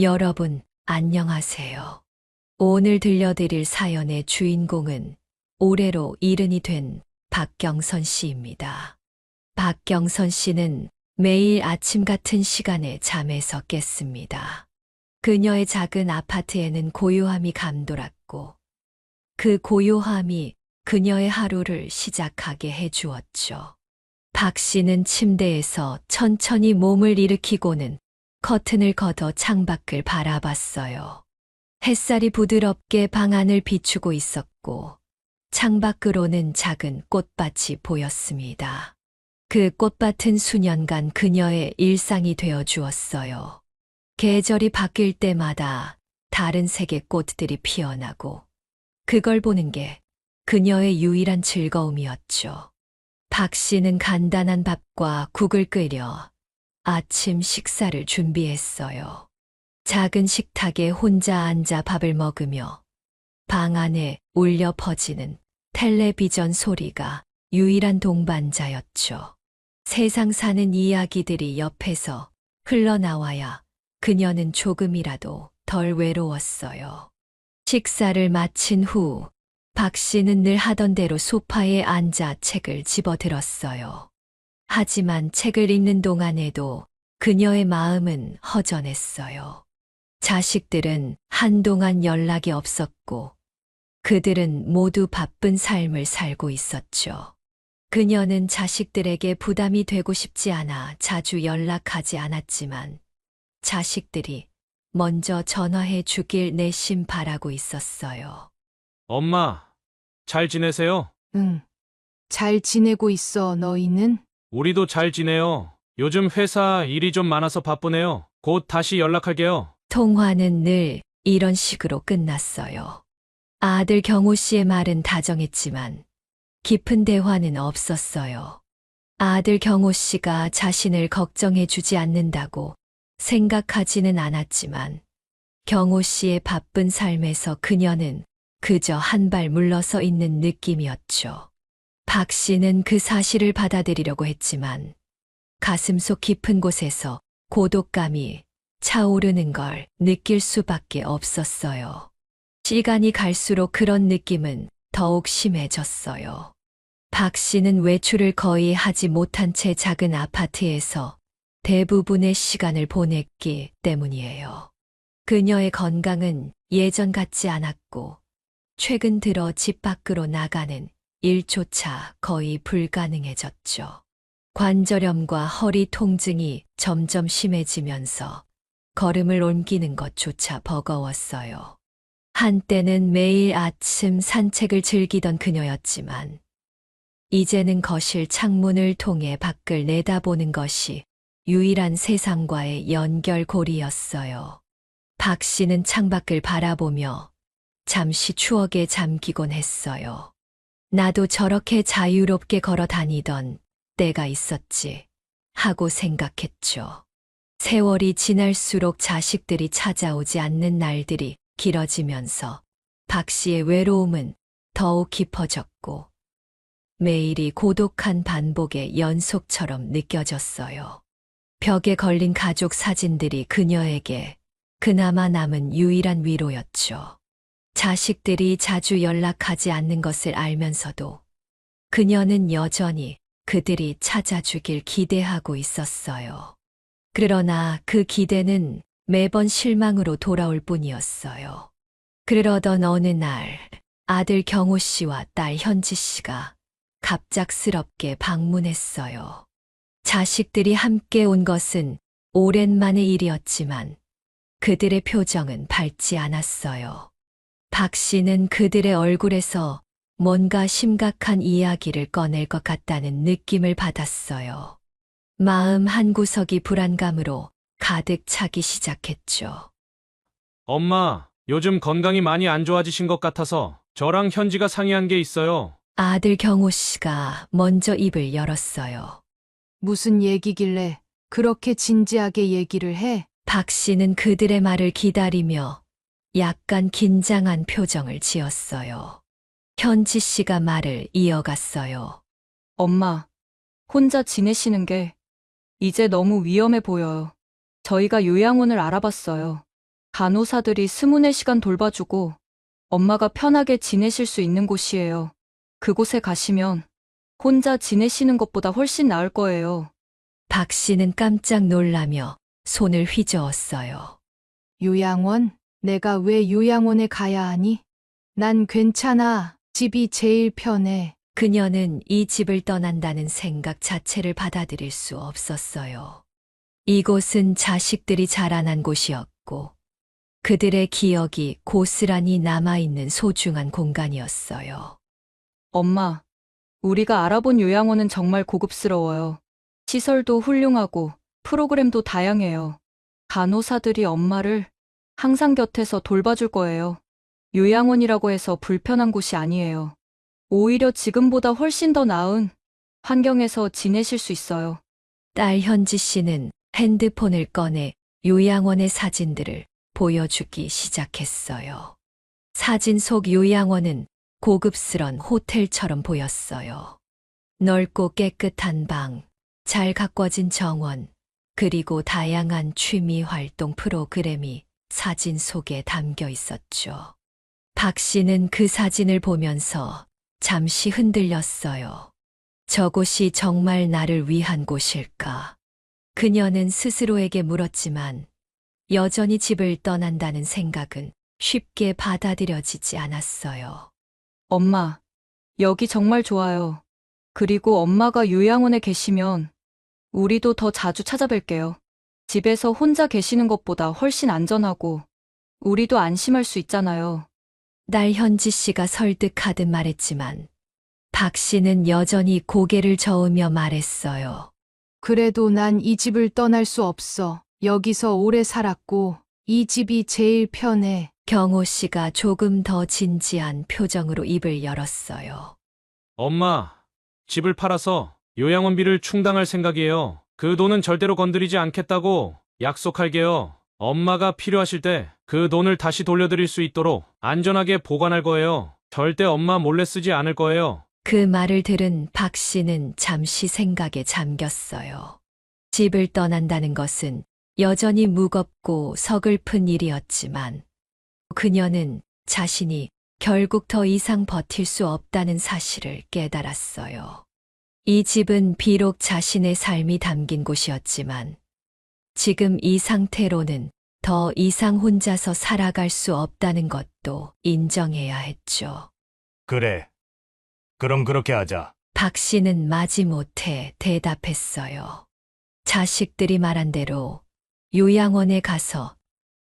여러분, 안녕하세요. 오늘 들려드릴 사연의 주인공은 올해로 70이 된 박경선 씨입니다. 박경선 씨는 매일 아침 같은 시간에 잠에서 깼습니다. 그녀의 작은 아파트에는 고요함이 감돌았고, 그 고요함이 그녀의 하루를 시작하게 해주었죠. 박 씨는 침대에서 천천히 몸을 일으키고는 커튼을 걷어 창밖을 바라봤어요. 햇살이 부드럽게 방 안을 비추고 있었고 창밖으로는 작은 꽃밭이 보였습니다. 그 꽃밭은 수년간 그녀의 일상이 되어 주었어요. 계절이 바뀔 때마다 다른 색의 꽃들이 피어나고 그걸 보는 게 그녀의 유일한 즐거움이었죠. 박 씨는 간단한 밥과 국을 끓여 아침 식사를 준비했어요. 작은 식탁에 혼자 앉아 밥을 먹으며 방 안에 울려 퍼지는 텔레비전 소리가 유일한 동반자였죠. 세상 사는 이야기들이 옆에서 흘러나와야 그녀는 조금이라도 덜 외로웠어요. 식사를 마친 후 박 씨는 늘 하던 대로 소파에 앉아 책을 집어들었어요. 하지만 책을 읽는 동안에도 그녀의 마음은 허전했어요. 자식들은 한동안 연락이 없었고 그들은 모두 바쁜 삶을 살고 있었죠. 그녀는 자식들에게 부담이 되고 싶지 않아 자주 연락하지 않았지만 자식들이 먼저 전화해 주길 내심 바라고 있었어요. 엄마, 잘 지내세요? 응. 잘 지내고 있어, 너희는? 우리도 잘 지내요. 요즘 회사 일이 좀 많아서 바쁘네요. 곧 다시 연락할게요. 통화는 늘 이런 식으로 끝났어요. 아들 경호 씨의 말은 다정했지만 깊은 대화는 없었어요. 아들 경호 씨가 자신을 걱정해 주지 않는다고 생각하지는 않았지만 경호 씨의 바쁜 삶에서 그녀는 그저 한 발 물러서 있는 느낌이었죠. 박 씨는 그 사실을 받아들이려고 했지만 가슴속 깊은 곳에서 고독감이 차오르는 걸 느낄 수밖에 없었어요. 시간이 갈수록 그런 느낌은 더욱 심해졌어요. 박 씨는 외출을 거의 하지 못한 채 작은 아파트에서 대부분의 시간을 보냈기 때문이에요. 그녀의 건강은 예전 같지 않았고 최근 들어 집 밖으로 나가는 일조차 거의 불가능해졌죠. 관절염과 허리 통증이 점점 심해지면서 걸음을 옮기는 것조차 버거웠어요. 한때는 매일 아침 산책을 즐기던 그녀였지만 이제는 거실 창문을 통해 밖을 내다보는 것이 유일한 세상과의 연결고리였어요. 박 씨는 창밖을 바라보며 잠시 추억에 잠기곤 했어요. 나도 저렇게 자유롭게 걸어 다니던 때가 있었지 하고 생각했죠. 세월이 지날수록 자식들이 찾아오지 않는 날들이 길어지면서 박 씨의 외로움은 더욱 깊어졌고 매일이 고독한 반복의 연속처럼 느껴졌어요. 벽에 걸린 가족 사진들이 그녀에게 그나마 남은 유일한 위로였죠. 자식들이 자주 연락하지 않는 것을 알면서도 그녀는 여전히 그들이 찾아주길 기대하고 있었어요. 그러나 그 기대는 매번 실망으로 돌아올 뿐이었어요. 그러던 어느 날 아들 경호 씨와 딸 현지 씨가 갑작스럽게 방문했어요. 자식들이 함께 온 것은 오랜만의 일이었지만 그들의 표정은 밝지 않았어요. 박 씨는 그들의 얼굴에서 뭔가 심각한 이야기를 꺼낼 것 같다는 느낌을 받았어요. 마음 한구석이 불안감으로 가득 차기 시작했죠. 엄마, 요즘 건강이 많이 안 좋아지신 것 같아서 저랑 현지가 상의한 게 있어요. 아들 경호 씨가 먼저 입을 열었어요. 무슨 얘기길래 그렇게 진지하게 얘기를 해? 박 씨는 그들의 말을 기다리며 약간 긴장한 표정을 지었어요. 현지 씨가 말을 이어갔어요. 엄마, 혼자 지내시는 게 이제 너무 위험해 보여요. 저희가 요양원을 알아봤어요. 간호사들이 24시간 돌봐주고 엄마가 편하게 지내실 수 있는 곳이에요. 그곳에 가시면 혼자 지내시는 것보다 훨씬 나을 거예요. 박 씨는 깜짝 놀라며 손을 휘저었어요. 요양원? 내가 왜 요양원에 가야 하니? 난 괜찮아. 집이 제일 편해. 그녀는 이 집을 떠난다는 생각 자체를 받아들일 수 없었어요. 이곳은 자식들이 자라난 곳이었고, 그들의 기억이 고스란히 남아있는 소중한 공간이었어요. 엄마, 우리가 알아본 요양원은 정말 고급스러워요. 시설도 훌륭하고 프로그램도 다양해요. 간호사들이 엄마를 항상 곁에서 돌봐줄 거예요. 요양원이라고 해서 불편한 곳이 아니에요. 오히려 지금보다 훨씬 더 나은 환경에서 지내실 수 있어요. 딸 현지 씨는 핸드폰을 꺼내 요양원의 사진들을 보여주기 시작했어요. 사진 속 요양원은 고급스런 호텔처럼 보였어요. 넓고 깨끗한 방, 잘 가꿔진 정원, 그리고 다양한 취미 활동 프로그램이 사진 속에 담겨 있었죠. 박 씨는 그 사진을 보면서 잠시 흔들렸어요. 저곳이 정말 나를 위한 곳일까? 그녀는 스스로에게 물었지만 여전히 집을 떠난다는 생각은 쉽게 받아들여지지 않았어요. 엄마, 여기 정말 좋아요. 그리고 엄마가 요양원에 계시면 우리도 더 자주 찾아뵐게요. 집에서 혼자 계시는 것보다 훨씬 안전하고 우리도 안심할 수 있잖아요. 딸 현지 씨가 설득하듯 말했지만 박 씨는 여전히 고개를 저으며 말했어요. 그래도 난 이 집을 떠날 수 없어. 여기서 오래 살았고, 이 집이 제일 편해. 경호 씨가 조금 더 진지한 표정으로 입을 열었어요. 엄마, 집을 팔아서 요양원비를 충당할 생각이에요. 그 돈은 절대로 건드리지 않겠다고 약속할게요. 엄마가 필요하실 때 그 돈을 다시 돌려드릴 수 있도록 안전하게 보관할 거예요. 절대 엄마 몰래 쓰지 않을 거예요. 그 말을 들은 박 씨는 잠시 생각에 잠겼어요. 집을 떠난다는 것은 여전히 무겁고 서글픈 일이었지만 그녀는 자신이 결국 더 이상 버틸 수 없다는 사실을 깨달았어요. 이 집은 비록 자신의 삶이 담긴 곳이었지만 지금 이 상태로는 더 이상 혼자서 살아갈 수 없다는 것도 인정해야 했죠. 그래. 그럼 그렇게 하자. 박 씨는 마지못해 대답했어요. 자식들이 말한 대로 요양원에 가서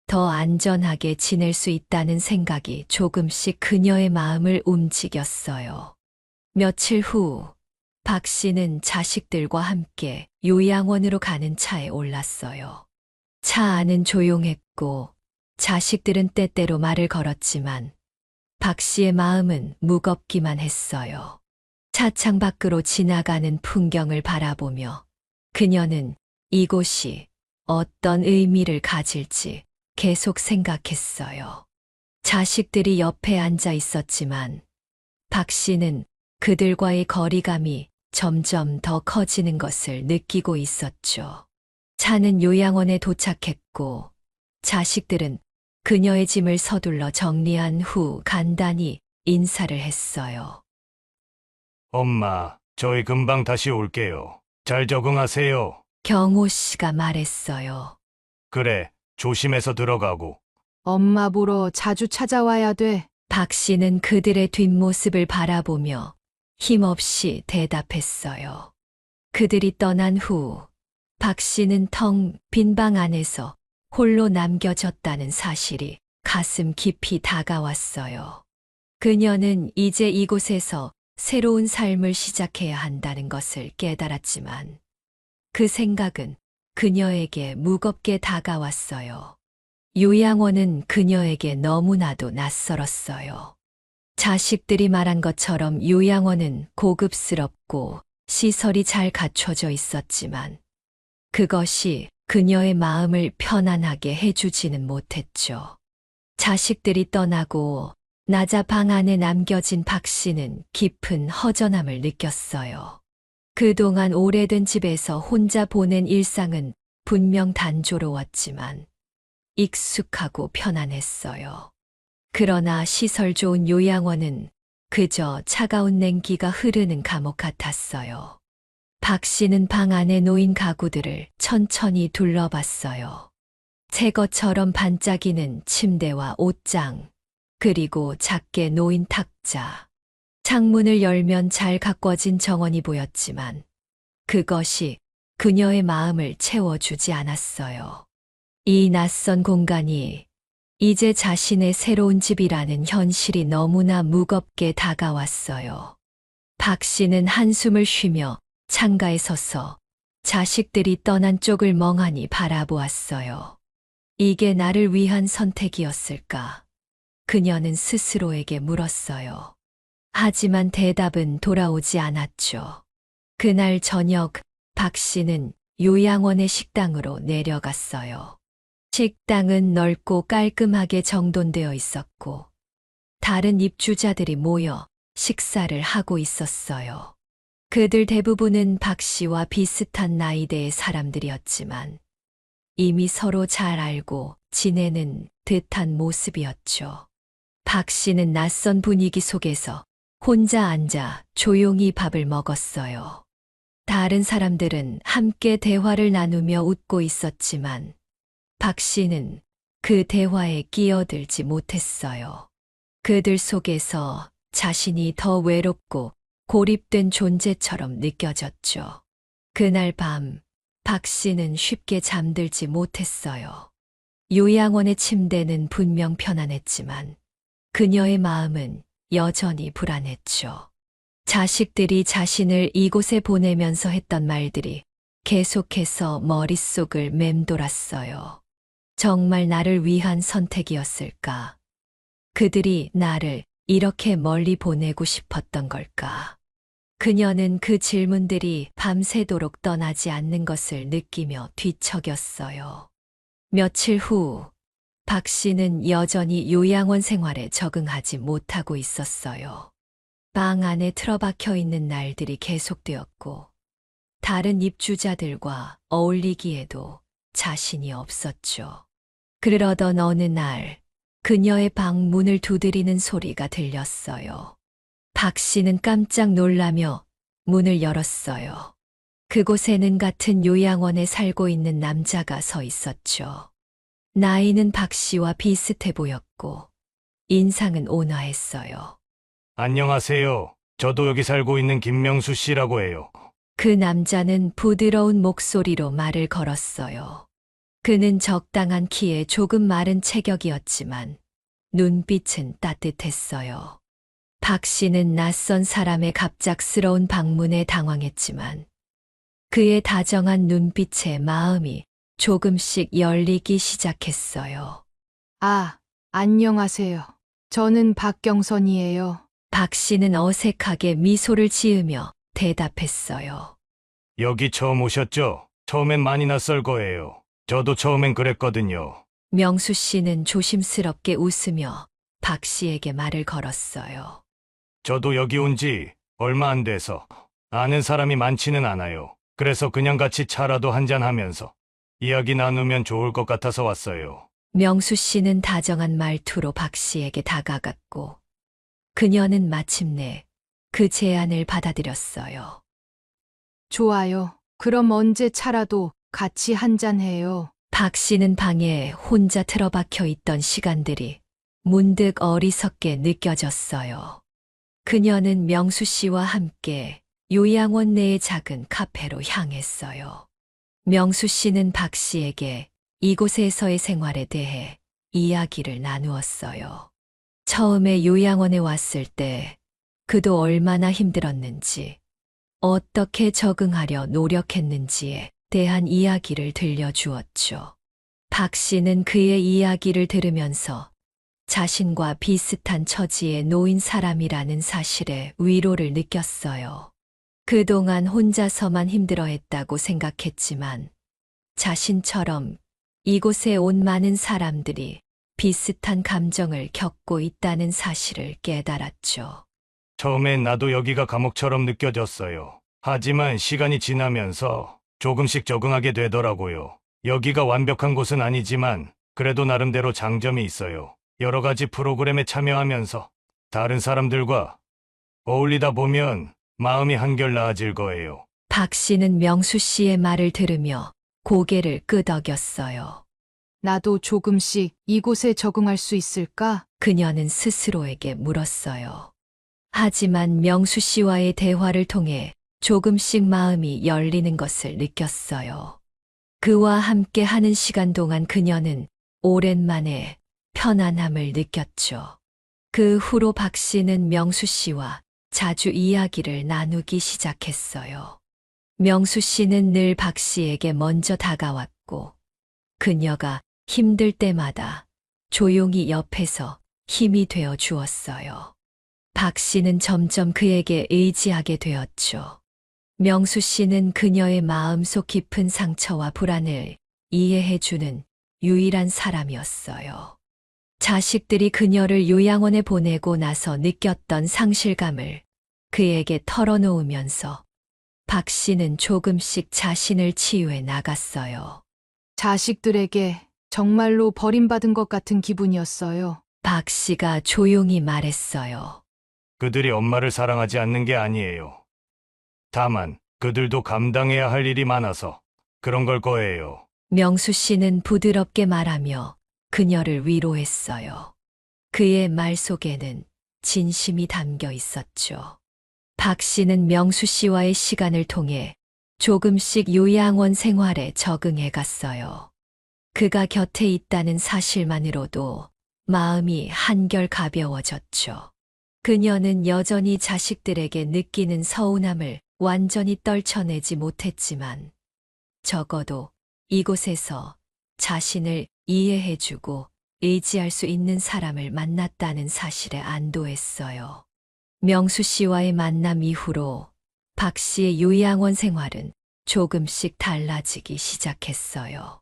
더 안전하게 지낼 수 있다는 생각이 조금씩 그녀의 마음을 움직였어요. 며칠 후, 박 씨는 자식들과 함께 요양원으로 가는 차에 올랐어요. 차 안은 조용했고 자식들은 때때로 말을 걸었지만 박 씨의 마음은 무겁기만 했어요. 차창 밖으로 지나가는 풍경을 바라보며 그녀는 이곳이 어떤 의미를 가질지 계속 생각했어요. 자식들이 옆에 앉아 있었지만 박 씨는 그들과의 거리감이 점점 더 커지는 것을 느끼고 있었죠. 차는 요양원에 도착했고 자식들은 그녀의 짐을 서둘러 정리한 후 간단히 인사를 했어요. 엄마, 저희 금방 다시 올게요. 잘 적응하세요. 경호 씨가 말했어요. 그래, 조심해서 들어가고. 엄마 보러 자주 찾아와야 돼. 박 씨는 그들의 뒷모습을 바라보며 힘없이 대답했어요. 그들이 떠난 후 박 씨는 텅 빈 방 안에서 홀로 남겨졌다는 사실이 가슴 깊이 다가왔어요. 그녀는 이제 이곳에서 새로운 삶을 시작해야 한다는 것을 깨달았지만 그 생각은 그녀에게 무겁게 다가왔어요. 요양원은 그녀에게 너무나도 낯설었어요. 자식들이 말한 것처럼 요양원은 고급스럽고 시설이 잘 갖춰져 있었지만 그것이 그녀의 마음을 편안하게 해주지는 못했죠. 자식들이 떠나고 나자 방 안에 남겨진 박 씨는 깊은 허전함을 느꼈어요. 그동안 오래된 집에서 혼자 보낸 일상은 분명 단조로웠지만 익숙하고 편안했어요. 그러나 시설 좋은 요양원은 그저 차가운 냉기가 흐르는 감옥 같았어요. 박 씨는 방 안에 놓인 가구들을 천천히 둘러봤어요. 새 것처럼 반짝이는 침대와 옷장, 그리고 작게 놓인 탁자. 창문을 열면 잘 가꿔진 정원이 보였지만 그것이 그녀의 마음을 채워주지 않았어요. 이 낯선 공간이 이제 자신의 새로운 집이라는 현실이 너무나 무겁게 다가왔어요. 박 씨는 한숨을 쉬며 창가에 서서 자식들이 떠난 쪽을 멍하니 바라보았어요. 이게 나를 위한 선택이었을까? 그녀는 스스로에게 물었어요. 하지만 대답은 돌아오지 않았죠. 그날 저녁 박 씨는 요양원의 식당으로 내려갔어요. 식당은 넓고 깔끔하게 정돈되어 있었고 다른 입주자들이 모여 식사를 하고 있었어요. 그들 대부분은 박 씨와 비슷한 나이대의 사람들이었지만 이미 서로 잘 알고 지내는 듯한 모습이었죠. 박 씨는 낯선 분위기 속에서 혼자 앉아 조용히 밥을 먹었어요. 다른 사람들은 함께 대화를 나누며 웃고 있었지만 박 씨는 그 대화에 끼어들지 못했어요. 그들 속에서 자신이 더 외롭고 고립된 존재처럼 느껴졌죠. 그날 밤 박 씨는 쉽게 잠들지 못했어요. 요양원의 침대는 분명 편안했지만 그녀의 마음은 여전히 불안했죠. 자식들이 자신을 이곳에 보내면서 했던 말들이 계속해서 머릿속을 맴돌았어요. 정말 나를 위한 선택이었을까? 그들이 나를 이렇게 멀리 보내고 싶었던 걸까? 그녀는 그 질문들이 밤새도록 떠나지 않는 것을 느끼며 뒤척였어요. 며칠 후, 박 씨는 여전히 요양원 생활에 적응하지 못하고 있었어요. 방 안에 틀어박혀 있는 날들이 계속되었고, 다른 입주자들과 어울리기에도 자신이 없었죠. 그러던 어느 날, 그녀의 방 문을 두드리는 소리가 들렸어요. 박 씨는 깜짝 놀라며 문을 열었어요. 그곳에는 같은 요양원에 살고 있는 남자가 서 있었죠. 나이는 박 씨와 비슷해 보였고, 인상은 온화했어요. 안녕하세요. 저도 여기 살고 있는 김명수 씨라고 해요. 그 남자는 부드러운 목소리로 말을 걸었어요. 그는 적당한 키에 조금 마른 체격이었지만 눈빛은 따뜻했어요. 박 씨는 낯선 사람의 갑작스러운 방문에 당황했지만 그의 다정한 눈빛에 마음이 조금씩 열리기 시작했어요. 아, 안녕하세요. 저는 박경선이에요. 박 씨는 어색하게 미소를 지으며 대답했어요. 여기 처음 오셨죠? 처음엔 많이 낯설 거예요. 저도 처음엔 그랬거든요. 명수 씨는 조심스럽게 웃으며 박 씨에게 말을 걸었어요. 저도 여기 온 지 얼마 안 돼서 아는 사람이 많지는 않아요. 그래서 그냥 같이 차라도 한잔하면서 이야기 나누면 좋을 것 같아서 왔어요. 명수 씨는 다정한 말투로 박 씨에게 다가갔고 그녀는 마침내 그 제안을 받아들였어요. 좋아요. 그럼 언제 차라도 같이 한잔해요. 박 씨는 방에 혼자 틀어박혀 있던 시간들이 문득 어리석게 느껴졌어요. 그녀는 명수 씨와 함께 요양원 내의 작은 카페로 향했어요. 명수 씨는 박 씨에게 이곳에서의 생활에 대해 이야기를 나누었어요. 처음에 요양원에 왔을 때 그도 얼마나 힘들었는지, 어떻게 적응하려 노력했는지에 대한 이야기를 들려주었죠. 박 씨는 그의 이야기를 들으면서 자신과 비슷한 처지에 놓인 사람이라는 사실에 위로를 느꼈어요. 그동안 혼자서만 힘들어했다고 생각했지만 자신처럼 이곳에 온 많은 사람들이 비슷한 감정을 겪고 있다는 사실을 깨달았죠. 처음엔 나도 여기가 감옥처럼 느껴졌어요. 하지만 시간이 지나면서 조금씩 적응하게 되더라고요. 여기가 완벽한 곳은 아니지만 그래도 나름대로 장점이 있어요. 여러 가지 프로그램에 참여하면서 다른 사람들과 어울리다 보면 마음이 한결 나아질 거예요. 박 씨는 명수 씨의 말을 들으며 고개를 끄덕였어요. 나도 조금씩 이곳에 적응할 수 있을까? 그녀는 스스로에게 물었어요. 하지만 명수 씨와의 대화를 통해 조금씩 마음이 열리는 것을 느꼈어요. 그와 함께 하는 시간 동안 그녀는 오랜만에 편안함을 느꼈죠. 그 후로 박 씨는 명수 씨와 자주 이야기를 나누기 시작했어요. 명수 씨는 늘 박 씨에게 먼저 다가왔고, 그녀가 힘들 때마다 조용히 옆에서 힘이 되어 주었어요. 박 씨는 점점 그에게 의지하게 되었죠. 명수 씨는 그녀의 마음속 깊은 상처와 불안을 이해해주는 유일한 사람이었어요. 자식들이 그녀를 요양원에 보내고 나서 느꼈던 상실감을 그에게 털어놓으면서 박 씨는 조금씩 자신을 치유해 나갔어요. 자식들에게 정말로 버림받은 것 같은 기분이었어요. 박 씨가 조용히 말했어요. 그들이 엄마를 사랑하지 않는 게 아니에요. 다만 그들도 감당해야 할 일이 많아서 그런 걸 거예요. 명수 씨는 부드럽게 말하며 그녀를 위로했어요. 그의 말 속에는 진심이 담겨 있었죠. 박 씨는 명수 씨와의 시간을 통해 조금씩 요양원 생활에 적응해 갔어요. 그가 곁에 있다는 사실만으로도 마음이 한결 가벼워졌죠. 그녀는 여전히 자식들에게 느끼는 서운함을 완전히 떨쳐내지 못했지만 적어도 이곳에서 자신을 이해해주고 의지할 수 있는 사람을 만났다는 사실에 안도했어요. 명수 씨와의 만남 이후로 박 씨의 요양원 생활은 조금씩 달라지기 시작했어요.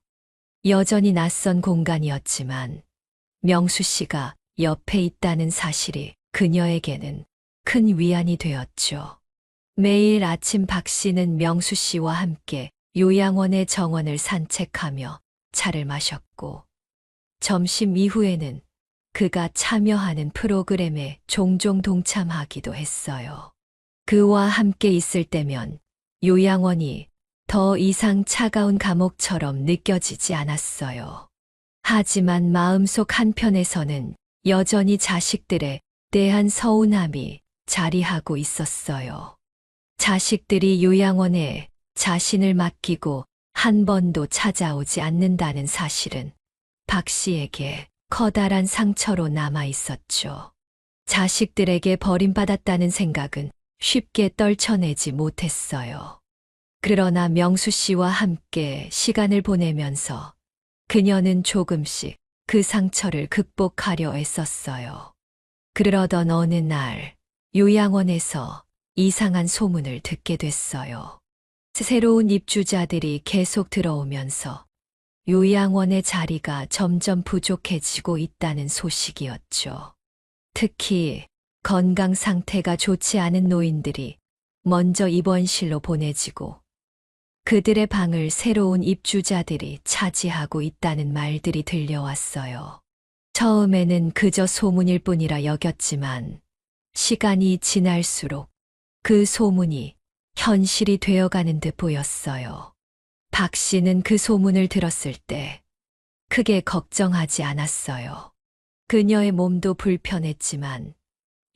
여전히 낯선 공간이었지만 명수 씨가 옆에 있다는 사실이 그녀에게는 큰 위안이 되었죠. 매일 아침 박 씨는 명수 씨와 함께 요양원의 정원을 산책하며 차를 마셨고, 점심 이후에는 그가 참여하는 프로그램에 종종 동참하기도 했어요. 그와 함께 있을 때면 요양원이 더 이상 차가운 감옥처럼 느껴지지 않았어요. 하지만 마음속 한편에서는 여전히 자식들에 대한 서운함이 자리하고 있었어요. 자식들이 요양원에 자신을 맡기고 한 번도 찾아오지 않는다는 사실은 박 씨에게 커다란 상처로 남아 있었죠. 자식들에게 버림받았다는 생각은 쉽게 떨쳐내지 못했어요. 그러나 명수 씨와 함께 시간을 보내면서 그녀는 조금씩 그 상처를 극복하려 애썼어요. 그러던 어느 날 요양원에서 이상한 소문을 듣게 됐어요. 새로운 입주자들이 계속 들어오면서 요양원의 자리가 점점 부족해지고 있다는 소식이었죠. 특히 건강 상태가 좋지 않은 노인들이 먼저 입원실로 보내지고 그들의 방을 새로운 입주자들이 차지하고 있다는 말들이 들려왔어요. 처음에는 그저 소문일 뿐이라 여겼지만 시간이 지날수록 그 소문이 현실이 되어가는 듯 보였어요. 박 씨는 그 소문을 들었을 때 크게 걱정하지 않았어요. 그녀의 몸도 불편했지만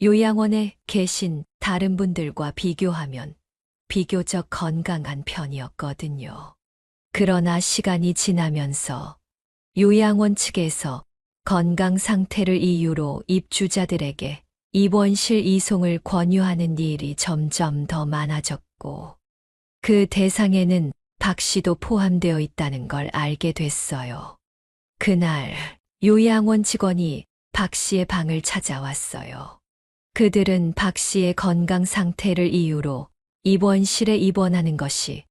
요양원에 계신 다른 분들과 비교하면 비교적 건강한 편이었거든요. 그러나 시간이 지나면서 요양원 측에서 건강 상태를 이유로 입주자들에게 입원실 이송을 권유하는 일이 점점 더 많아졌고, 그 대상에는 박 씨도 포함되어 있다는 걸 알게 됐어요. 그날 요양원 직원이 박 씨의 방을 찾아왔어요. 그들은 박 씨의 건강 상태를 이유로 입원실에 입원하는 것이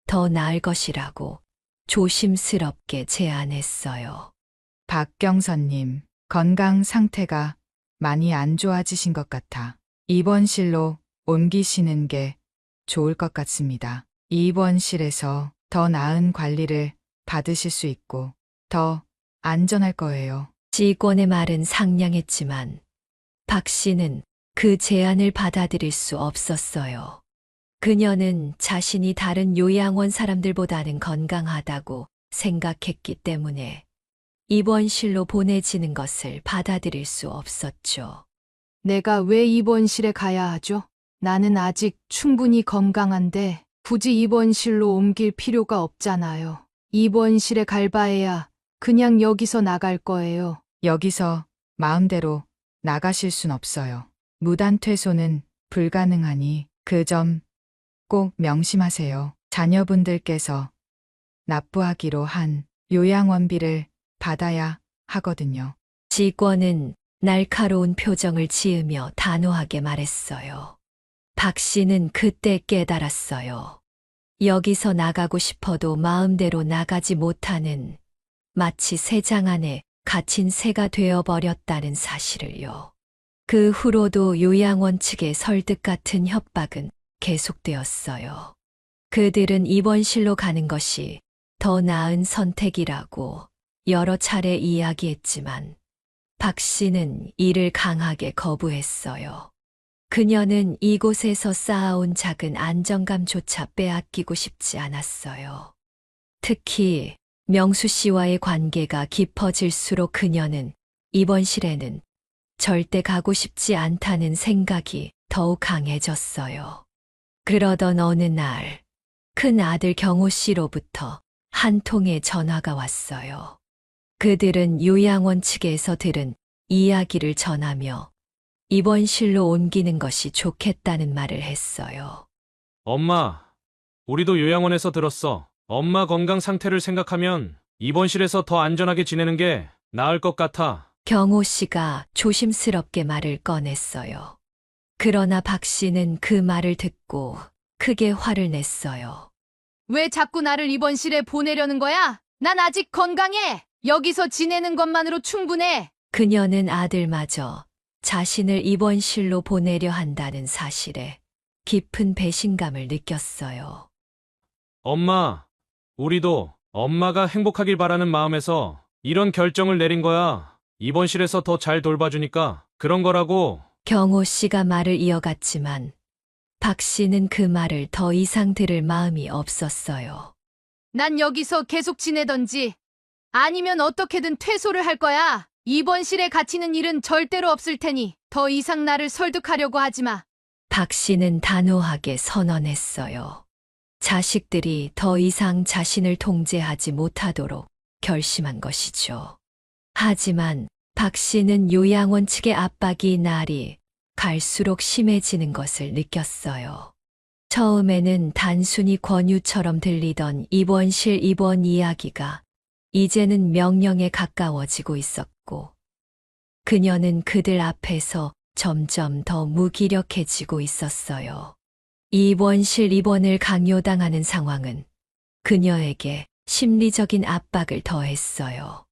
더 나을 것이라고 조심스럽게 제안했어요. 박경선님, 건강 상태가 많이 안 좋아지신 것 같아 입원실로 옮기시는 게 좋을 것 같습니다. 입원실에서 더 나은 관리를 받으실 수 있고 더 안전할 거예요. 직원의 말은 상냥했지만 박 씨는 그 제안을 받아들일 수 없었어요. 그녀는 자신이 다른 요양원 사람들보다는 건강하다고 생각했기 때문에 입원실로 보내지는 것을 받아들일 수 없었죠. 내가 왜 입원실에 가야 하죠? 나는 아직 충분히 건강한데 굳이 입원실로 옮길 필요가 없잖아요. 입원실에 갈 바에야 그냥 여기서 나갈 거예요. 여기서 마음대로 나가실 순 없어요. 무단 퇴소는 불가능하니 그 점 꼭 명심하세요. 자녀분들께서 납부하기로 한 요양원비를 받아야 하거든요. 직원은 날카로운 표정을 지으며 단호하게 말했어요. 박 씨는 그때 깨달았어요. 여기서 나가고 싶어도 마음대로 나가지 못하는 마치 새장 안에 갇힌 새가 되어버렸다는 사실을요. 그 후로도 요양원 측의 설득 같은 협박은 계속되었어요. 그들은 입원실로 가는 것이 더 나은 선택이라고 여러 차례 이야기했지만 박 씨는 이를 강하게 거부했어요. 그녀는 이곳에서 쌓아온 작은 안정감조차 빼앗기고 싶지 않았어요. 특히 명수 씨와의 관계가 깊어질수록 그녀는 입원실에는 절대 가고 싶지 않다는 생각이 더욱 강해졌어요. 그러던 어느 날, 큰 아들 경호 씨로부터 한 통의 전화가 왔어요. 그들은 요양원 측에서 들은 이야기를 전하며 입원실로 옮기는 것이 좋겠다는 말을 했어요. 엄마, 우리도 요양원에서 들었어. 엄마 건강 상태를 생각하면 입원실에서 더 안전하게 지내는 게 나을 것 같아. 경호 씨가 조심스럽게 말을 꺼냈어요. 그러나 박 씨는 그 말을 듣고 크게 화를 냈어요. 왜 자꾸 나를 입원실에 보내려는 거야? 난 아직 건강해. 여기서 지내는 것만으로 충분해. 그녀는 아들마저 자신을 입원실로 보내려 한다는 사실에 깊은 배신감을 느꼈어요. 엄마, 우리도 엄마가 행복하길 바라는 마음에서 이런 결정을 내린 거야. 입원실에서 더 잘 돌봐주니까 그런 거라고. 경호 씨가 말을 이어갔지만 박 씨는 그 말을 더 이상 들을 마음이 없었어요. 난 여기서 계속 지내던지 아니면 어떻게든 퇴소를 할 거야. 입원실에 갇히는 일은 절대로 없을 테니 더 이상 나를 설득하려고 하지 마. 박 씨는 단호하게 선언했어요. 자식들이 더 이상 자신을 통제하지 못하도록 결심한 것이죠. 하지만 박 씨는 요양원 측의 압박이 날이 갈수록 심해지는 것을 느꼈어요. 처음에는 단순히 권유처럼 들리던 입원실 입원 이야기가 이제는 명령에 가까워지고 있었고, 그녀는 그들 앞에서 점점 더 무기력해지고 있었어요. 입원실 입원을 강요당하는 상황은 그녀에게 심리적인 압박을 더했어요.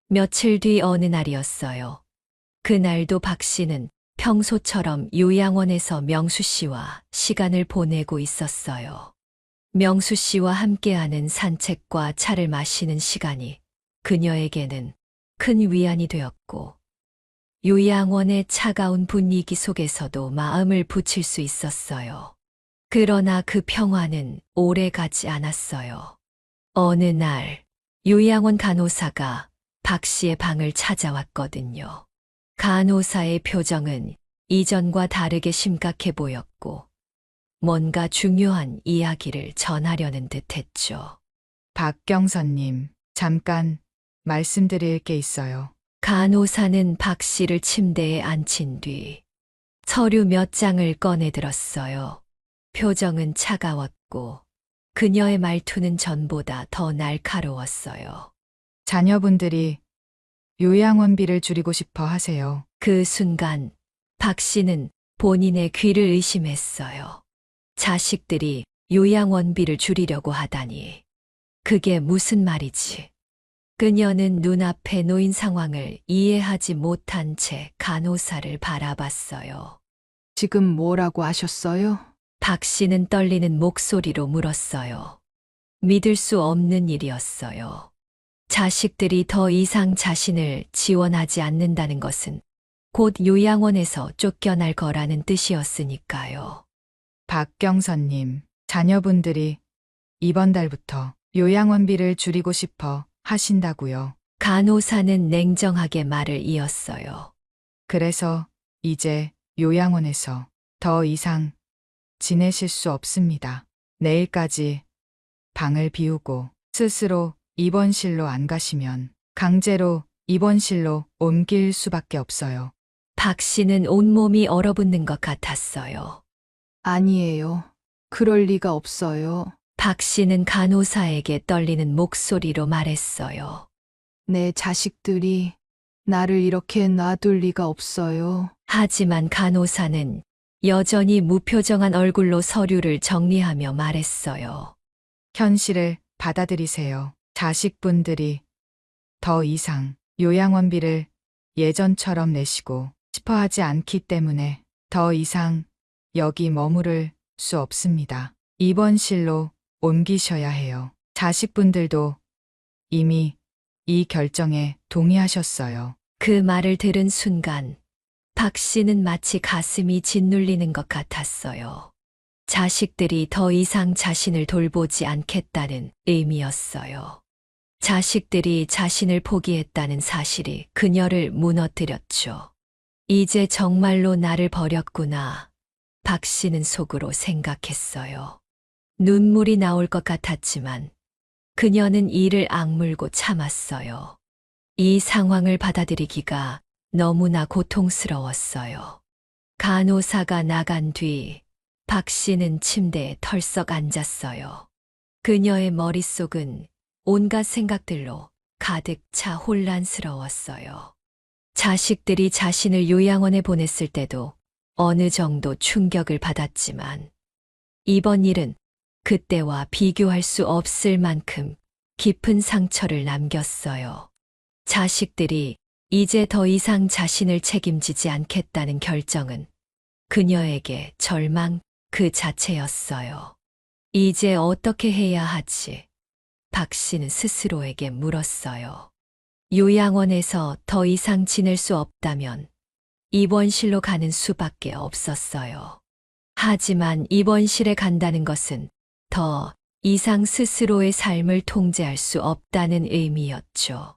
며칠 뒤 어느 날이었어요. 그날도 박 씨는 평소처럼 요양원에서 명수 씨와 시간을 보내고 있었어요. 명수 씨와 함께하는 산책과 차를 마시는 시간이 그녀에게는 큰 위안이 되었고, 요양원의 차가운 분위기 속에서도 마음을 붙일 수 있었어요. 그러나 그 평화는 오래 가지 않았어요. 어느 날, 요양원 간호사가 박 씨의 방을 찾아왔거든요. 간호사의 표정은 이전과 다르게 심각해 보였고, 뭔가 중요한 이야기를 전하려는 듯 했죠. 박경선님, 잠깐 말씀드릴 게 있어요. 간호사는 박 씨를 침대에 앉힌 뒤 서류 몇 장을 꺼내 들었어요. 표정은 차가웠고 그녀의 말투는 전보다 더 날카로웠어요. 자녀분들이 요양원비를 줄이고 싶어 하세요. 그 순간 박 씨는 본인의 귀를 의심했어요. 자식들이 요양원비를 줄이려고 하다니. 그게 무슨 말이지? 그녀는 눈앞에 놓인 상황을 이해하지 못한 채 간호사를 바라봤어요. 지금 뭐라고 하셨어요? 박 씨는 떨리는 목소리로 물었어요. 믿을 수 없는 일이었어요. 자식들이 더 이상 자신을 지원하지 않는다는 것은 곧 요양원에서 쫓겨날 거라는 뜻이었으니까요. 박경선님, 자녀분들이 이번 달부터 요양원비를 줄이고 싶어 하신다고요. 간호사는 냉정하게 말을 이었어요. 그래서 이제 요양원에서 더 이상 지내실 수 없습니다. 내일까지 방을 비우고 스스로 입원실로 안 가시면 강제로 입원실로 옮길 수밖에 없어요. 박 씨는 온몸이 얼어붙는 것 같았어요. 아니에요. 그럴 리가 없어요. 박 씨는 간호사에게 떨리는 목소리로 말했어요. 내 자식들이 나를 이렇게 놔둘 리가 없어요. 하지만 간호사는 여전히 무표정한 얼굴로 서류를 정리하며 말했어요. 현실을 받아들이세요. 자식분들이 더 이상 요양원비를 예전처럼 내시고 싶어 하지 않기 때문에 더 이상 여기 머무를 수 없습니다. 입원실로 옮기셔야 해요. 자식분들도 이미 이 결정에 동의하셨어요. 그 말을 들은 순간 박 씨는 마치 가슴이 짓눌리는 것 같았어요. 자식들이 더 이상 자신을 돌보지 않겠다는 의미였어요. 자식들이 자신을 포기했다는 사실이 그녀를 무너뜨렸죠. 이제 정말로 나를 버렸구나. 박 씨는 속으로 생각했어요. 눈물이 나올 것 같았지만 그녀는 이를 악물고 참았어요. 이 상황을 받아들이기가 너무나 고통스러웠어요. 간호사가 나간 뒤 박 씨는 침대에 털썩 앉았어요. 그녀의 머릿속은 온갖 생각들로 가득 차 혼란스러웠어요. 자식들이 자신을 요양원에 보냈을 때도 어느 정도 충격을 받았지만 이번 일은 그때와 비교할 수 없을 만큼 깊은 상처를 남겼어요. 자식들이 이제 더 이상 자신을 책임지지 않겠다는 결정은 그녀에게 절망 그 자체였어요. 이제 어떻게 해야 하지? 박 씨는 스스로에게 물었어요. 요양원에서 더 이상 지낼 수 없다면 입원실로 가는 수밖에 없었어요. 하지만 입원실에 간다는 것은 더 이상 스스로의 삶을 통제할 수 없다는 의미였죠.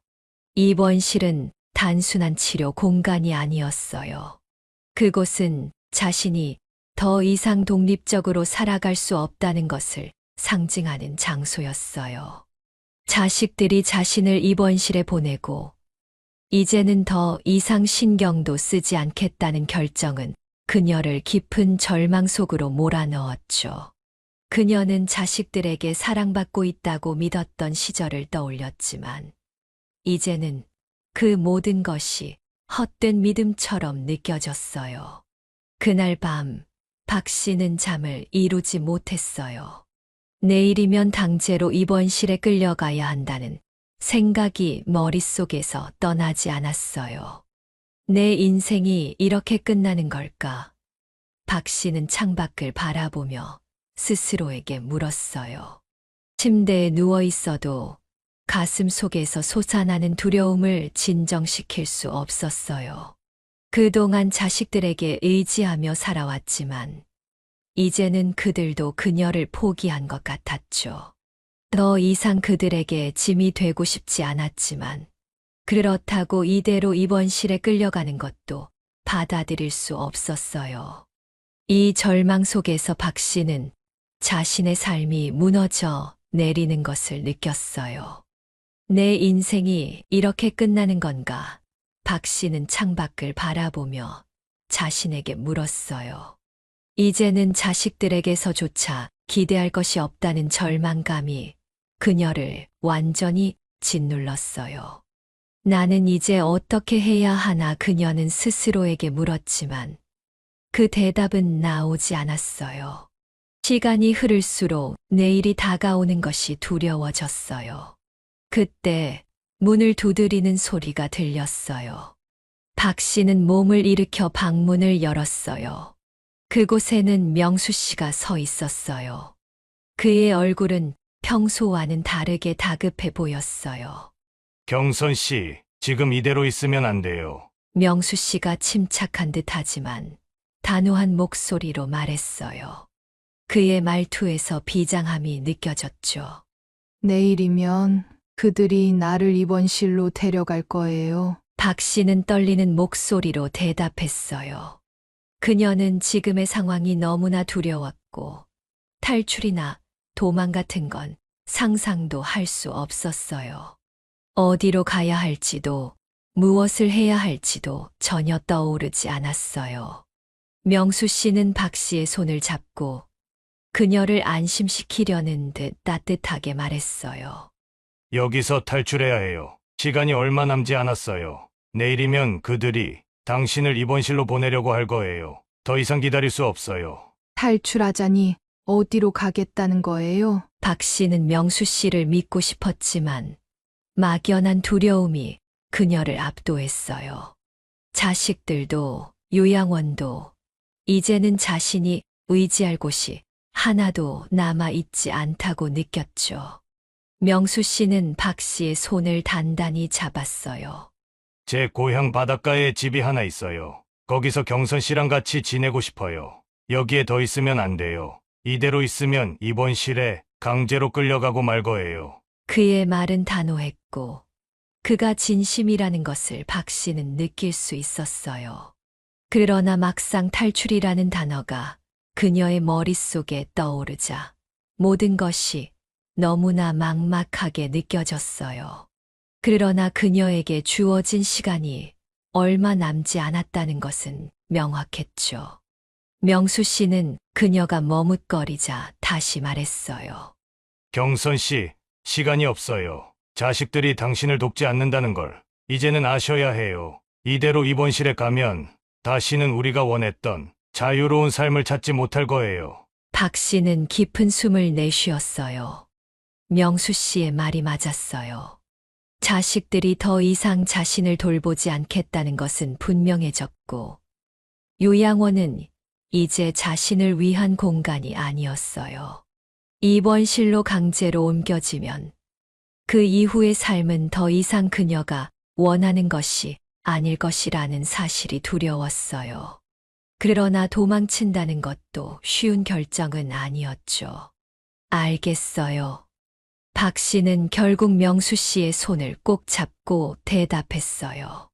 입원실은 단순한 치료 공간이 아니었어요. 그곳은 자신이 더 이상 독립적으로 살아갈 수 없다는 것을 상징하는 장소였어요. 자식들이 자신을 입원실에 보내고 이제는 더 이상 신경도 쓰지 않겠다는 결정은 그녀를 깊은 절망 속으로 몰아넣었죠. 그녀는 자식들에게 사랑받고 있다고 믿었던 시절을 떠올렸지만 이제는 그 모든 것이 헛된 믿음처럼 느껴졌어요. 그날 밤 박 씨는 잠을 이루지 못했어요. 내일이면 강제로 입원실에 끌려가야 한다는 생각이 머릿속에서 떠나지 않았어요. 내 인생이 이렇게 끝나는 걸까? 박 씨는 창밖을 바라보며 스스로에게 물었어요. 침대에 누워 있어도 가슴 속에서 솟아나는 두려움을 진정시킬 수 없었어요. 그동안 자식들에게 의지하며 살아왔지만 이제는 그들도 그녀를 포기한 것 같았죠. 더 이상 그들에게 짐이 되고 싶지 않았지만 그렇다고 이대로 입원실에 끌려가는 것도 받아들일 수 없었어요. 이 절망 속에서 박 씨는 자신의 삶이 무너져 내리는 것을 느꼈어요. 내 인생이 이렇게 끝나는 건가? 박 씨는 창밖을 바라보며 자신에게 물었어요. 이제는 자식들에게서조차 기대할 것이 없다는 절망감이 그녀를 완전히 짓눌렀어요. 나는 이제 어떻게 해야 하나 그녀는 스스로에게 물었지만 그 대답은 나오지 않았어요. 시간이 흐를수록 내일이 다가오는 것이 두려워졌어요. 그때 문을 두드리는 소리가 들렸어요. 박 씨는 몸을 일으켜 방문을 열었어요. 그곳에는 명수 씨가 서 있었어요. 그의 얼굴은 평소와는 다르게 다급해 보였어요. 경선 씨, 지금 이대로 있으면 안 돼요. 명수 씨가 침착한 듯 하지만 단호한 목소리로 말했어요. 그의 말투에서 비장함이 느껴졌죠. 내일이면 그들이 나를 입원실로 데려갈 거예요. 박 씨는 떨리는 목소리로 대답했어요. 그녀는 지금의 상황이 너무나 두려웠고 탈출이나 도망 같은 건 상상도 할 수 없었어요. 어디로 가야 할지도 무엇을 해야 할지도 전혀 떠오르지 않았어요. 명수 씨는 박 씨의 손을 잡고 그녀를 안심시키려는 듯 따뜻하게 말했어요. 여기서 탈출해야 해요. 시간이 얼마 남지 않았어요. 내일이면 그들이 당신을 입원실로 보내려고 할 거예요. 더 이상 기다릴 수 없어요. 탈출하자니 어디로 가겠다는 거예요? 박 씨는 명수 씨를 믿고 싶었지만 막연한 두려움이 그녀를 압도했어요. 자식들도 요양원도 이제는 자신이 의지할 곳이 하나도 남아있지 않다고 느꼈죠. 명수 씨는 박 씨의 손을 단단히 잡았어요. 제 고향 바닷가에 집이 하나 있어요. 거기서 경선 씨랑 같이 지내고 싶어요. 여기에 더 있으면 안 돼요. 이대로 있으면 입원실에 강제로 끌려가고 말 거예요. 그의 말은 단호했고 그가 진심이라는 것을 박 씨는 느낄 수 있었어요. 그러나 막상 탈출이라는 단어가 그녀의 머릿속에 떠오르자 모든 것이 너무나 막막하게 느껴졌어요. 그러나 그녀에게 주어진 시간이 얼마 남지 않았다는 것은 명확했죠. 명수 씨는 그녀가 머뭇거리자 다시 말했어요. 경선 씨, 시간이 없어요. 자식들이 당신을 돕지 않는다는 걸 이제는 아셔야 해요. 이대로 입원실에 가면 다시는 우리가 원했던 자유로운 삶을 찾지 못할 거예요. 박 씨는 깊은 숨을 내쉬었어요. 명수 씨의 말이 맞았어요. 자식들이 더 이상 자신을 돌보지 않겠다는 것은 분명해졌고, 요양원은 이제 자신을 위한 공간이 아니었어요. 입원실로 강제로 옮겨지면 그 이후의 삶은 더 이상 그녀가 원하는 것이 아닐 것이라는 사실이 두려웠어요. 그러나 도망친다는 것도 쉬운 결정은 아니었죠. 알겠어요. 박 씨는 결국 명수 씨의 손을 꼭 잡고 대답했어요.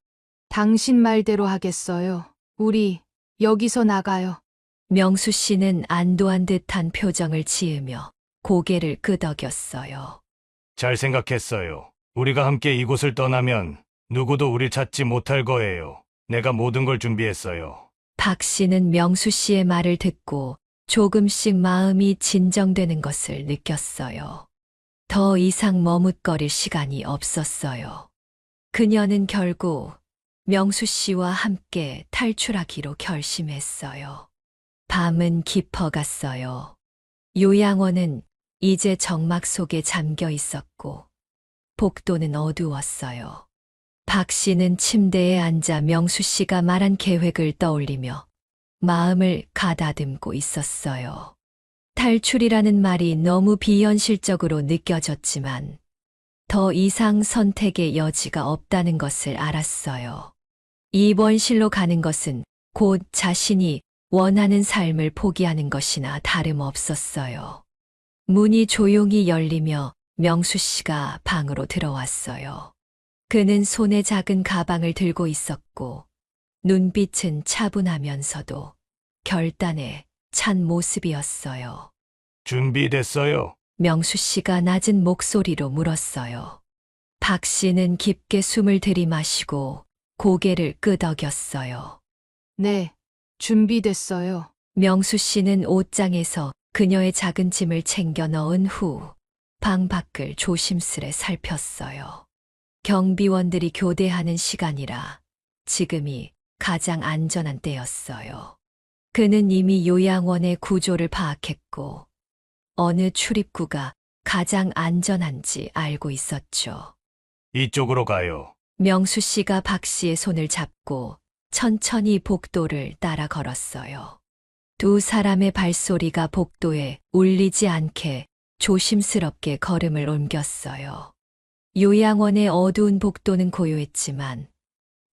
당신 말대로 하겠어요. 우리 여기서 나가요. 명수 씨는 안도한 듯한 표정을 지으며 고개를 끄덕였어요. 잘 생각했어요. 우리가 함께 이곳을 떠나면 누구도 우릴 찾지 못할 거예요. 내가 모든 걸 준비했어요. 박 씨는 명수 씨의 말을 듣고 조금씩 마음이 진정되는 것을 느꼈어요. 더 이상 머뭇거릴 시간이 없었어요. 그녀는 결국 명수 씨와 함께 탈출하기로 결심했어요. 밤은 깊어갔어요. 요양원은 이제 정막 속에 잠겨 있었고 복도는 어두웠어요. 박 씨는 침대에 앉아 명수 씨가 말한 계획을 떠올리며 마음을 가다듬고 있었어요. 탈출이라는 말이 너무 비현실적으로 느껴졌지만 더 이상 선택의 여지가 없다는 것을 알았어요. 입원실로 가는 것은 곧 자신이 원하는 삶을 포기하는 것이나 다름없었어요. 문이 조용히 열리며 명수 씨가 방으로 들어왔어요. 그는 손에 작은 가방을 들고 있었고 눈빛은 차분하면서도 결단에 찬 모습이었어요. 준비됐어요? 명수 씨가 낮은 목소리로 물었어요. 박 씨는 깊게 숨을 들이마시고 고개를 끄덕였어요. 네, 준비됐어요. 명수 씨는 옷장에서 그녀의 작은 짐을 챙겨 넣은 후 방 밖을 조심스레 살폈어요. 경비원들이 교대하는 시간이라 지금이 가장 안전한 때였어요. 그는 이미 요양원의 구조를 파악했고 어느 출입구가 가장 안전한지 알고 있었죠. 이쪽으로 가요. 명수 씨가 박 씨의 손을 잡고 천천히 복도를 따라 걸었어요. 두 사람의 발소리가 복도에 울리지 않게 조심스럽게 걸음을 옮겼어요. 요양원의 어두운 복도는 고요했지만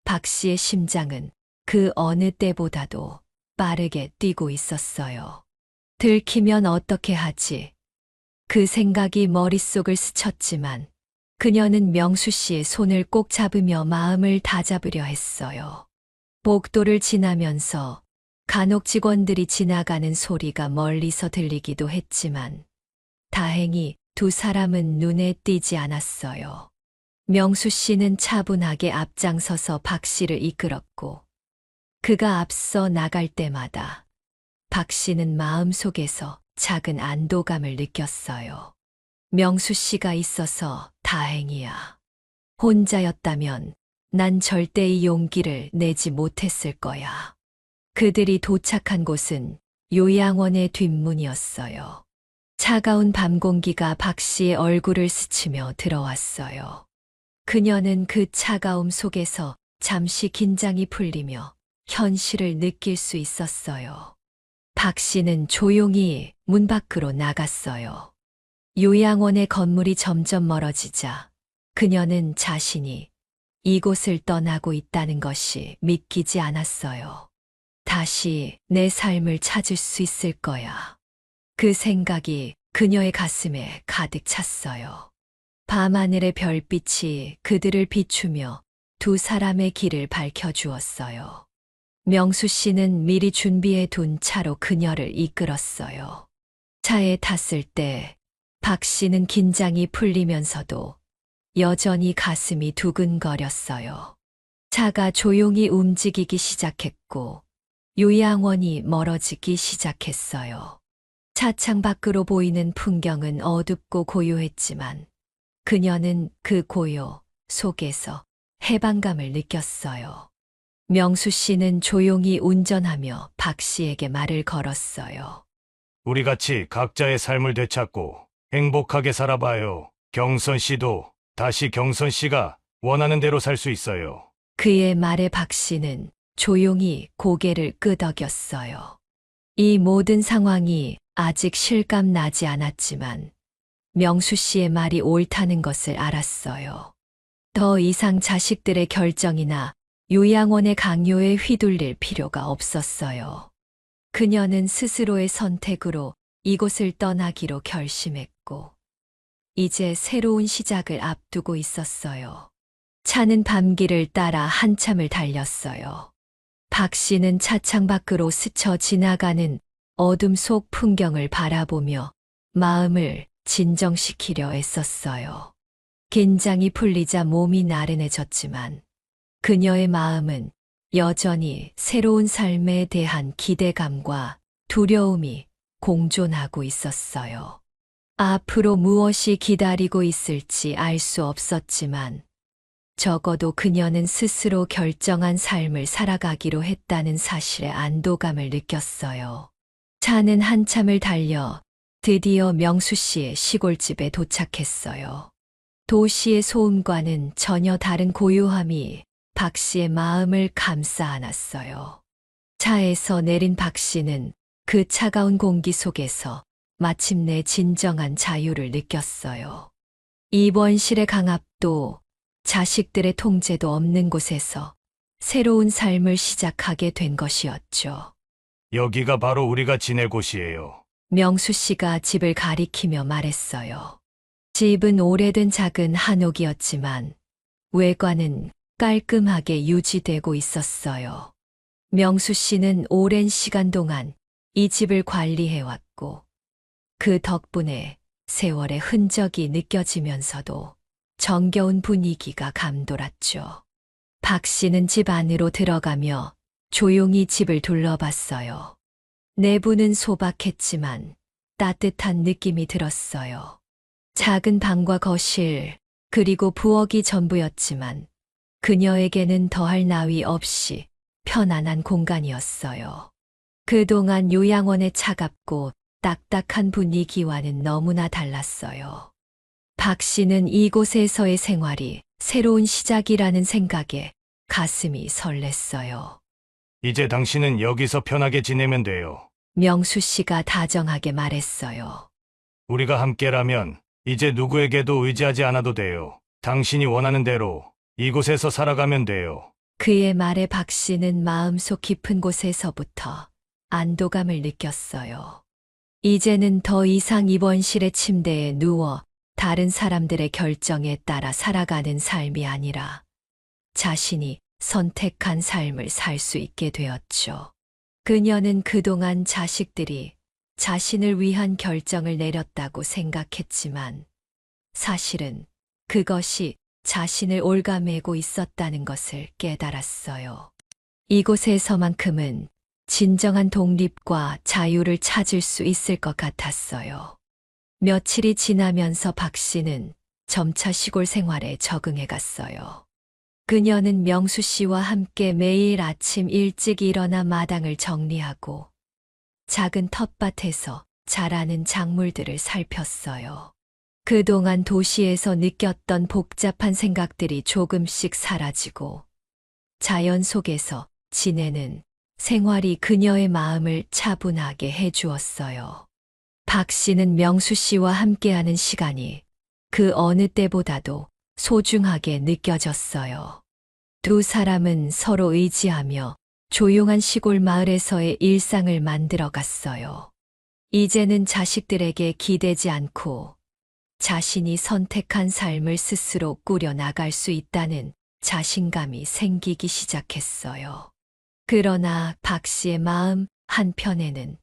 박 씨의 심장은 그 어느 때보다도 빠르게 뛰고 있었어요. 들키면 어떻게 하지? 그 생각이 머릿속을 스쳤지만 그녀는 명수 씨의 손을 꼭 잡으며 마음을 다잡으려 했어요. 복도를 지나면서 간혹 직원들이 지나가는 소리가 멀리서 들리기도 했지만 다행히 두 사람은 눈에 띄지 않았어요. 명수 씨는 차분하게 앞장서서 박 씨를 이끌었고 그가 앞서 나갈 때마다 박 씨는 마음속에서 작은 안도감을 느꼈어요. 명수 씨가 있어서 다행이야. 혼자였다면 난 절대 이 용기를 내지 못했을 거야. 그들이 도착한 곳은 요양원의 뒷문이었어요. 차가운 밤 공기가 박 씨의 얼굴을 스치며 들어왔어요. 그녀는 그 차가움 속에서 잠시 긴장이 풀리며 현실을 느낄 수 있었어요. 박 씨는 조용히 문 밖으로 나갔어요. 요양원의 건물이 점점 멀어지자 그녀는 자신이 이곳을 떠나고 있다는 것이 믿기지 않았어요. 다시 내 삶을 찾을 수 있을 거야. 그 생각이 그녀의 가슴에 가득 찼어요. 밤하늘의 별빛이 그들을 비추며 두 사람의 길을 밝혀주었어요. 명수 씨는 미리 준비해 둔 차로 그녀를 이끌었어요. 차에 탔을 때 박 씨는 긴장이 풀리면서도 여전히 가슴이 두근거렸어요. 차가 조용히 움직이기 시작했고 요양원이 멀어지기 시작했어요. 차창 밖으로 보이는 풍경은 어둡고 고요했지만 그녀는 그 고요 속에서 해방감을 느꼈어요. 명수 씨는 조용히 운전하며 박 씨에게 말을 걸었어요. 우리 같이 각자의 삶을 되찾고 행복하게 살아봐요. 경선 씨도 다시 경선 씨가 원하는 대로 살 수 있어요. 그의 말에 박 씨는 조용히 고개를 끄덕였어요. 이 모든 상황이 아직 실감 나지 않았지만 명수 씨의 말이 옳다는 것을 알았어요. 더 이상 자식들의 결정이나 요양원의 강요에 휘둘릴 필요가 없었어요. 그녀는 스스로의 선택으로 이곳을 떠나기로 결심했고, 이제 새로운 시작을 앞두고 있었어요. 차는 밤길을 따라 한참을 달렸어요. 박 씨는 차창 밖으로 스쳐 지나가는 어둠 속 풍경을 바라보며 마음을 진정시키려 애썼어요. 긴장이 풀리자 몸이 나른해졌지만 그녀의 마음은 여전히 새로운 삶에 대한 기대감과 두려움이 공존하고 있었어요. 앞으로 무엇이 기다리고 있을지 알 수 없었지만 적어도 그녀는 스스로 결정한 삶을 살아가기로 했다는 사실에 안도감을 느꼈어요. 차는 한참을 달려 드디어 명수 씨의 시골집에 도착했어요. 도시의 소음과는 전혀 다른 고요함이 박 씨의 마음을 감싸 안았어요. 차에서 내린 박 씨는 그 차가운 공기 속에서 마침내 진정한 자유를 느꼈어요. 입원실의 강압도 자식들의 통제도 없는 곳에서 새로운 삶을 시작하게 된 것이었죠. 여기가 바로 우리가 지낼 곳이에요. 명수 씨가 집을 가리키며 말했어요. 집은 오래된 작은 한옥이었지만 외관은 깔끔하게 유지되고 있었어요. 명수 씨는 오랜 시간 동안 이 집을 관리해왔고 그 덕분에 세월의 흔적이 느껴지면서도 정겨운 분위기가 감돌았죠. 박 씨는 집 안으로 들어가며 조용히 집을 둘러봤어요. 내부는 소박했지만 따뜻한 느낌이 들었어요. 작은 방과 거실, 그리고 부엌이 전부였지만 그녀에게는 더할 나위 없이 편안한 공간이었어요. 그동안 요양원의 차갑고 딱딱한 분위기와는 너무나 달랐어요. 박 씨는 이곳에서의 생활이 새로운 시작이라는 생각에 가슴이 설렜어요. 이제 당신은 여기서 편하게 지내면 돼요. 명수 씨가 다정하게 말했어요. 우리가 함께라면 이제 누구에게도 의지하지 않아도 돼요. 당신이 원하는 대로 이곳에서 살아가면 돼요. 그의 말에 박 씨는 마음속 깊은 곳에서부터 안도감을 느꼈어요. 이제는 더 이상 입원실의 침대에 누워 다른 사람들의 결정에 따라 살아가는 삶이 아니라 자신이 선택한 삶을 살 수 있게 되었죠. 그녀는 그동안 자식들이 자신을 위한 결정을 내렸다고 생각했지만 사실은 그것이 자신을 올가매고 있었다는 것을 깨달았어요. 이곳에서만큼은 진정한 독립과 자유를 찾을 수 있을 것 같았어요. 며칠이 지나면서 박 씨는 점차 시골 생활에 적응해 갔어요. 그녀는 명수 씨와 함께 매일 아침 일찍 일어나 마당을 정리하고 작은 텃밭에서 자라는 작물들을 살폈어요. 그동안 도시에서 느꼈던 복잡한 생각들이 조금씩 사라지고 자연 속에서 지내는 생활이 그녀의 마음을 차분하게 해주었어요. 박 씨는 명수 씨와 함께하는 시간이 그 어느 때보다도 소중하게 느껴졌어요. 두 사람은 서로 의지하며 조용한 시골 마을에서의 일상을 만들어 갔어요. 이제는 자식들에게 기대지 않고 자신이 선택한 삶을 스스로 꾸려 나갈 수 있다는 자신감이 생기기 시작했어요. 그러나 박 씨의 마음 한편에는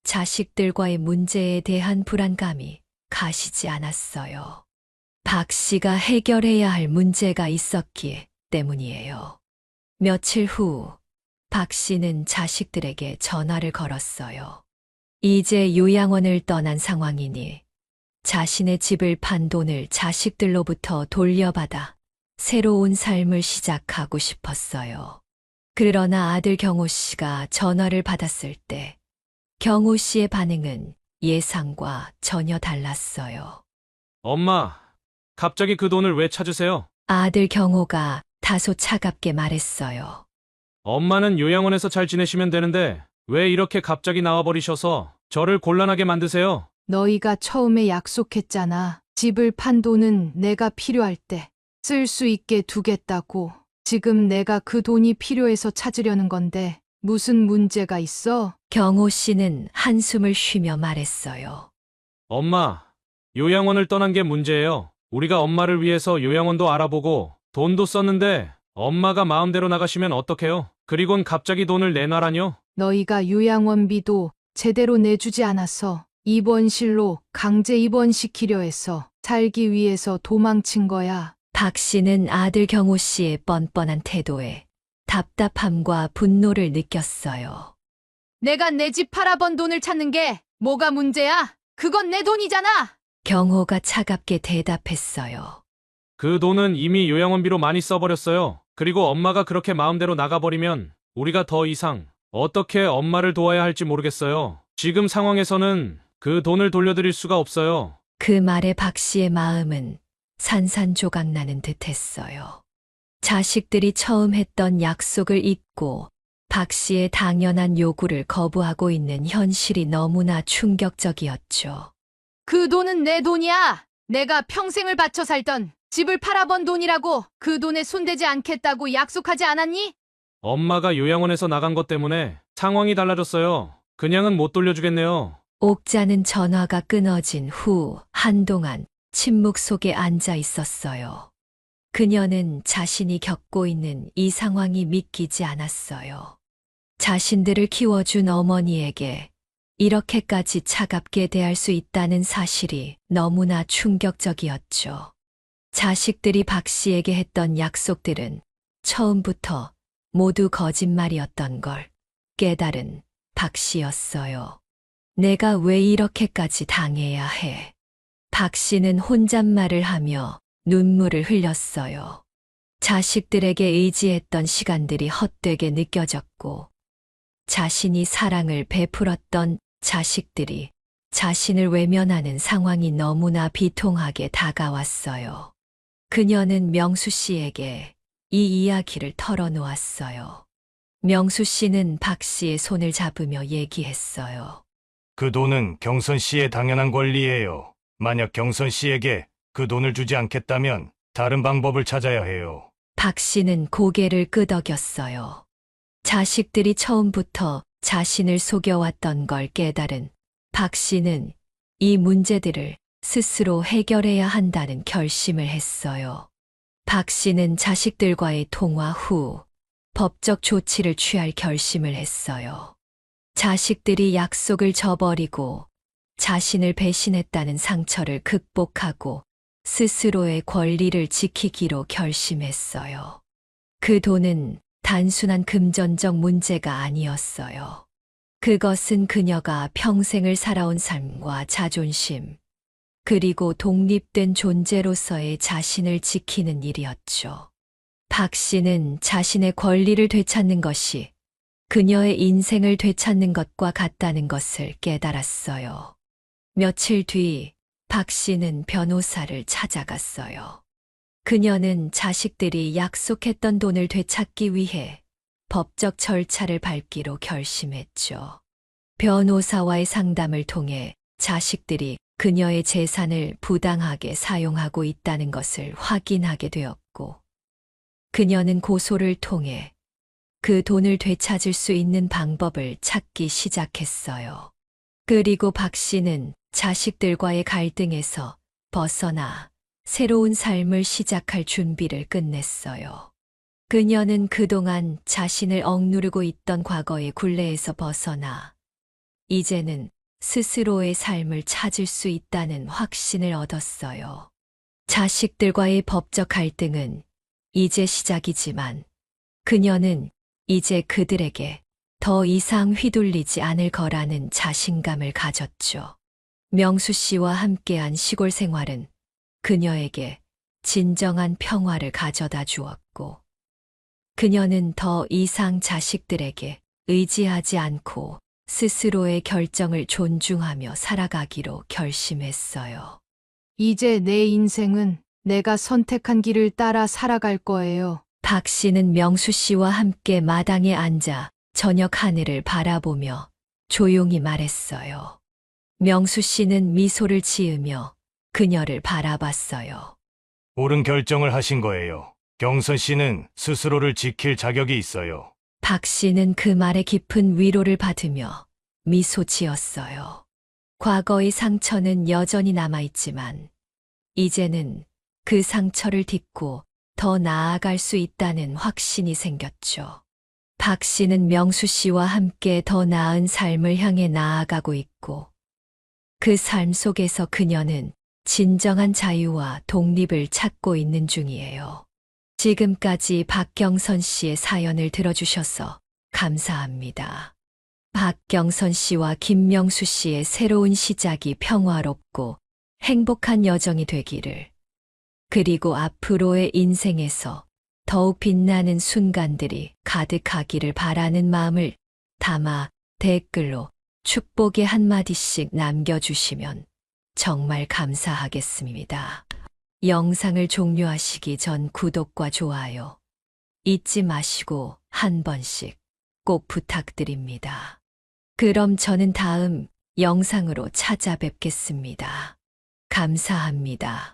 자식들과의 문제에 대한 불안감이 가시지 않았어요. 박 씨가 해결해야 할 문제가 있었기 때문이에요. 며칠 후, 박 씨는 자식들에게 전화를 걸었어요. 이제 요양원을 떠난 상황이니 자신의 집을 판 돈을 자식들로부터 돌려받아 새로운 삶을 시작하고 싶었어요. 그러나 아들 경호 씨가 전화를 받았을 때 경호 씨의 반응은 예상과 전혀 달랐어요. 엄마, 갑자기 그 돈을 왜 찾으세요? 아들 경호가 다소 차갑게 말했어요. 엄마는 요양원에서 잘 지내시면 되는데 왜 이렇게 갑자기 나와버리셔서 저를 곤란하게 만드세요? 너희가 처음에 약속했잖아. 집을 판 돈은 내가 필요할 때 쓸 수 있게 두겠다고. 지금 내가 그 돈이 필요해서 찾으려는 건데 무슨 문제가 있어? 경호 씨는 한숨을 쉬며 말했어요. 엄마, 요양원을 떠난 게 문제예요. 우리가 엄마를 위해서 요양원도 알아보고 돈도 썼는데 엄마가 마음대로 나가시면 어떡해요? 그리곤 갑자기 돈을 내놔라뇨? 너희가 요양원비도 제대로 내주지 않아서 입원실로 강제 입원시키려 해서 살기 위해서 도망친 거야. 박 씨는 아들 경호 씨의 뻔뻔한 태도에 답답함과 분노를 느꼈어요. 내가 내 집 팔아번 돈을 찾는 게 뭐가 문제야? 그건 내 돈이잖아! 경호가 차갑게 대답했어요. 그 돈은 이미 요양원비로 많이 써버렸어요. 그리고 엄마가 그렇게 마음대로 나가버리면 우리가 더 이상 어떻게 엄마를 도와야 할지 모르겠어요. 지금 상황에서는 그 돈을 돌려드릴 수가 없어요. 그 말에 박 씨의 마음은 산산조각 나는 듯 했어요. 자식들이 처음 했던 약속을 잊고 박 씨의 당연한 요구를 거부하고 있는 현실이 너무나 충격적이었죠. 그 돈은 내 돈이야! 내가 평생을 바쳐 살던 집을 팔아번 돈이라고. 그 돈에 손대지 않겠다고 약속하지 않았니? 엄마가 요양원에서 나간 것 때문에 상황이 달라졌어요. 그냥은 못 돌려주겠네요. 옥자는 전화가 끊어진 후 한동안 침묵 속에 앉아 있었어요. 그녀는 자신이 겪고 있는 이 상황이 믿기지 않았어요. 자신들을 키워준 어머니에게 이렇게까지 차갑게 대할 수 있다는 사실이 너무나 충격적이었죠. 자식들이 박 씨에게 했던 약속들은 처음부터 모두 거짓말이었던 걸 깨달은 박 씨였어요. 내가 왜 이렇게까지 당해야 해? 박 씨는 혼잣말을 하며 눈물을 흘렸어요. 자식들에게 의지했던 시간들이 헛되게 느껴졌고, 자신이 사랑을 베풀었던 자식들이 자신을 외면하는 상황이 너무나 비통하게 다가왔어요. 그녀는 명수 씨에게 이 이야기를 털어놓았어요. 명수 씨는 박 씨의 손을 잡으며 얘기했어요. 그 돈은 경선 씨의 당연한 권리예요. 만약 경선 씨에게 그 돈을 주지 않겠다면 다른 방법을 찾아야 해요. 박 씨는 고개를 끄덕였어요. 자식들이 처음부터 자신을 속여왔던 걸 깨달은 박 씨는 이 문제들을 스스로 해결해야 한다는 결심을 했어요. 박 씨는 자식들과의 통화 후 법적 조치를 취할 결심을 했어요. 자식들이 약속을 저버리고 자신을 배신했다는 상처를 극복하고 스스로의 권리를 지키기로 결심했어요. 그 돈은 단순한 금전적 문제가 아니었어요. 그것은 그녀가 평생을 살아온 삶과 자존심, 그리고 독립된 존재로서의 자신을 지키는 일이었죠. 박 씨는 자신의 권리를 되찾는 것이 그녀의 인생을 되찾는 것과 같다는 것을 깨달았어요. 며칠 뒤 박 씨는 변호사를 찾아갔어요. 그녀는 자식들이 약속했던 돈을 되찾기 위해 법적 절차를 밟기로 결심했죠. 변호사와의 상담을 통해 자식들이 그녀의 재산을 부당하게 사용하고 있다는 것을 확인하게 되었고, 그녀는 고소를 통해 그 돈을 되찾을 수 있는 방법을 찾기 시작했어요. 그리고 박 씨는 자식들과의 갈등에서 벗어나 새로운 삶을 시작할 준비를 끝냈어요. 그녀는 그동안 자신을 억누르고 있던 과거의 굴레에서 벗어나 이제는 스스로의 삶을 찾을 수 있다는 확신을 얻었어요. 자식들과의 법적 갈등은 이제 시작이지만 그녀는 이제 그들에게 더 이상 휘둘리지 않을 거라는 자신감을 가졌죠. 명수 씨와 함께한 시골 생활은 그녀에게 진정한 평화를 가져다 주었고, 그녀는 더 이상 자식들에게 의지하지 않고 스스로의 결정을 존중하며 살아가기로 결심했어요. 이제 내 인생은 내가 선택한 길을 따라 살아갈 거예요. 박 씨는 명수 씨와 함께 마당에 앉아 저녁 하늘을 바라보며 조용히 말했어요. 명수 씨는 미소를 지으며 그녀를 바라봤어요. 옳은 결정을 하신 거예요. 경선 씨는 스스로를 지킬 자격이 있어요. 박 씨는 그 말에 깊은 위로를 받으며 미소 지었어요. 과거의 상처는 여전히 남아있지만 이제는 그 상처를 딛고 더 나아갈 수 있다는 확신이 생겼죠. 박 씨는 명수 씨와 함께 더 나은 삶을 향해 나아가고 있고, 그 삶 속에서 그녀는 진정한 자유와 독립을 찾고 있는 중이에요. 지금까지 박경선 씨의 사연을 들어주셔서 감사합니다. 박경선 씨와 김명수 씨의 새로운 시작이 평화롭고 행복한 여정이 되기를, 그리고 앞으로의 인생에서 더욱 빛나는 순간들이 가득하기를 바라는 마음을 담아 댓글로 축복의 한마디씩 남겨주시면 정말 감사하겠습니다. 영상을 종료하시기 전 구독과 좋아요 잊지 마시고 한 번씩 꼭 부탁드립니다. 그럼 저는 다음 영상으로 찾아뵙겠습니다. 감사합니다.